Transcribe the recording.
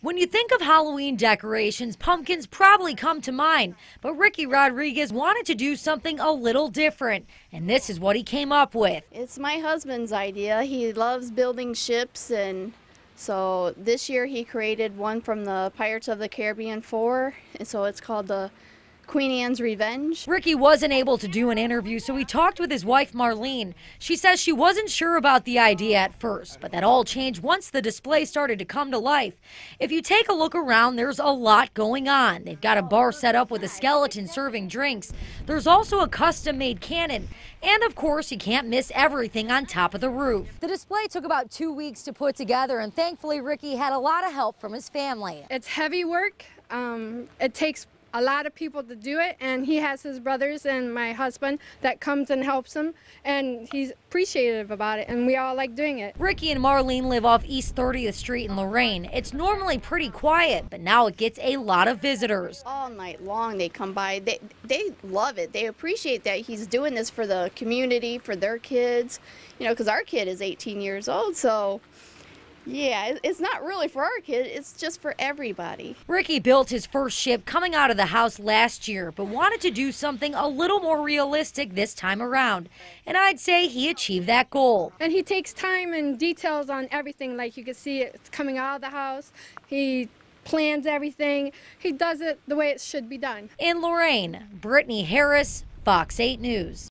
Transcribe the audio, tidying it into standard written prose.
When you think of Halloween decorations, pumpkins probably come to mind, but Ricky Rodriguez wanted to do something a little different, and this is what he came up with. It's my husband's idea. He loves building ships, and so this year he created one from the Pirates of the Caribbean 4, and so it's called the Queen Anne's Revenge. Ricky wasn't able to do an interview, so he talked with his wife Marlene. She says she wasn't sure about the idea at first, but that all changed once the display started to come to life. If you take a look around, there's a lot going on. They've got a bar set up with a skeleton serving drinks. There's also a custom-made cannon. And of course, you can't miss everything on top of the roof. The display took about 2 weeks to put together, and thankfully Ricky had a lot of help from his family. It's heavy work. It takes a lot of people to do it, and he has his brothers and my husband that comes and helps him, and he's appreciative about it, and we all like doing it. Ricky and Marlene live off East 30th Street in Lorain. It's normally pretty quiet, but now it gets a lot of visitors. All night long they come by. They love it. They appreciate that he's doing this for the community, for their kids, you know, because our kid is 18 years old, so yeah, it's not really for our kid, it's just for everybody. Ricky built his first ship coming out of the house last year, but wanted to do something a little more realistic this time around. And I'd say he achieved that goal. And he takes time and details on everything, like you can see it's coming out of the house. He plans everything. He does it the way it should be done. In Lorain, Brittany Harris, Fox 8 News.